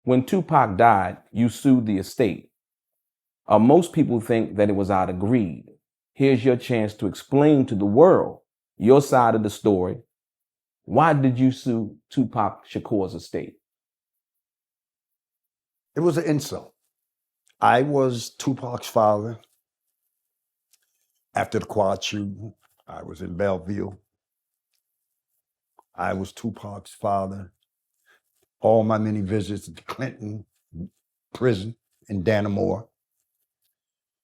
When Tupac died, you sued the estate. Most people think that it was out of greed. Here's your chance to explain to the world your side of the story. Why did you sue Tupac Shakur's estate? It was an insult. I was Tupac's father. After the quad shooting, I was in Bellevue. I was Tupac's father. All my many visits to Clinton prison in Dannemora.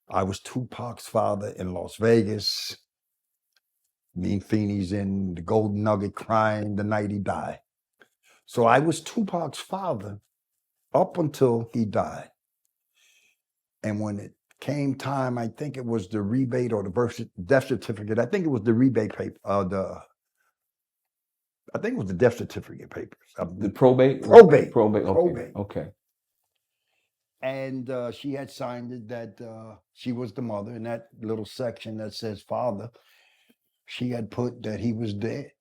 I was Tupac's father in Las Vegas. Me and Feeney's in the Golden Nugget crying the night he died. So I was Tupac's father up until he died. And when it came time, I think it was the rebate or the death certificate. I think it was the rebate paper. I think it was the death certificate papers. The probate? Probate. Probate. Okay. Probate. Okay. And she had signed it that she was the mother. In that little section that says father, she had put that he was dead.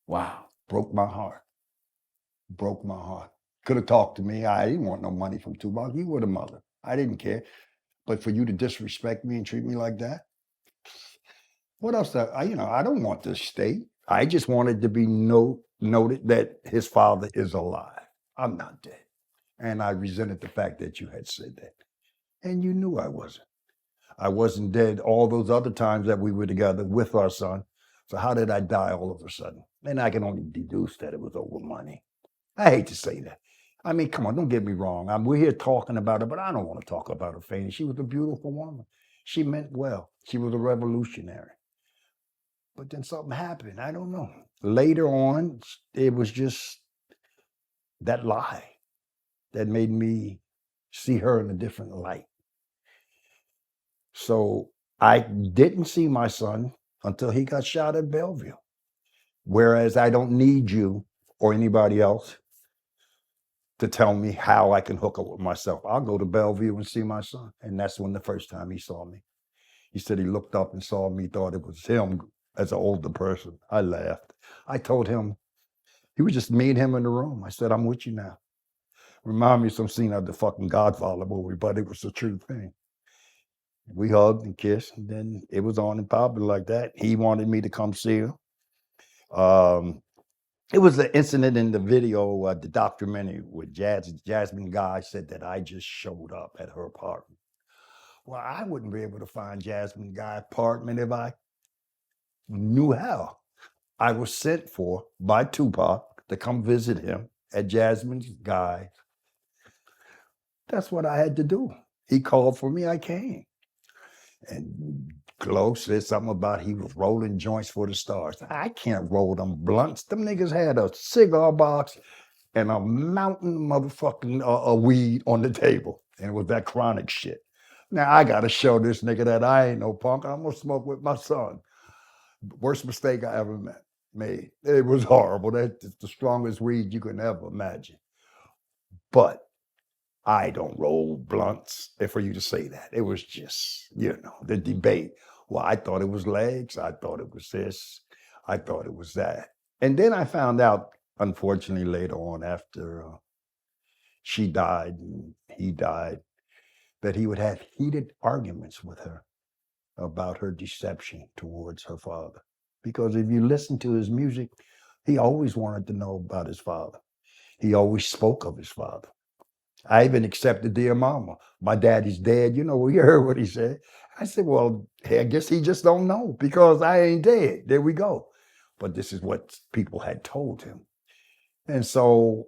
Wow. Broke my heart. Broke my heart. Could have talked to me. I didn't want no money from Tupac. You were the mother. I didn't care. But for you to disrespect me and treat me like that, what else? I don't want this state. I just wanted to be noted that his father is alive. I'm not dead. And I resented the fact that you had said that. And you knew I wasn't. I wasn't dead all those other times that we were together with our son. So how did I die all of a sudden? And I can only deduce that it was over money. I hate to say that. I mean, come on, don't get me wrong. We're here talking about her, but I don't want to talk about Afeni. She was a beautiful woman. She meant well. She was a revolutionary. But then something happened. I don't know. Later on, it was just that lie that made me see her in a different light. So I didn't see my son until he got shot at Bellevue. Whereas I don't need you or anybody else to tell me how I can hook up with myself. I'll go to Bellevue and see my son. And that's when the first time he saw me. He said he looked up and saw me, thought it was him as an older person. I laughed. I told him, he was just me and him in the room. I said, I'm with you now. Remind me of some scene of the fucking Godfather movie, but it was the true thing. We hugged and kissed, and then it was on and popping like that. He wanted me to come see him. It was the incident in the video, the documentary, with Jasmine Guy said that I just showed up at her apartment. Well, I wouldn't be able to find Jasmine Guy apartment if I knew how. I was sent for by Tupac to come visit him at Jasmine Guy. That's what I had to do. He called for me, I came. And Glow said something about he was rolling joints for the stars. I can't roll them blunts. Them niggas had a cigar box and a mountain motherfucking weed on the table. And it was that chronic shit. Now I gotta show this nigga that I ain't no punk. I'm gonna smoke with my son. Worst mistake I ever made. It was horrible. That's the strongest weed you can ever imagine. But I don't roll blunts, and for you to say that. It was just, the debate. Well, I thought it was legs. I thought it was this. I thought it was that. And then I found out, unfortunately, later on after she died and he died, that he would have heated arguments with her about her deception towards her father. Because if you listen to his music, he always wanted to know about his father. He always spoke of his father. I even accepted Dear Mama. My daddy's dead. You heard what he said. I said, well, I guess he just don't know because I ain't dead. There we go. But this is what people had told him. And so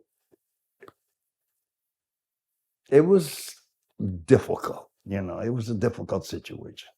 it was difficult. It was a difficult situation.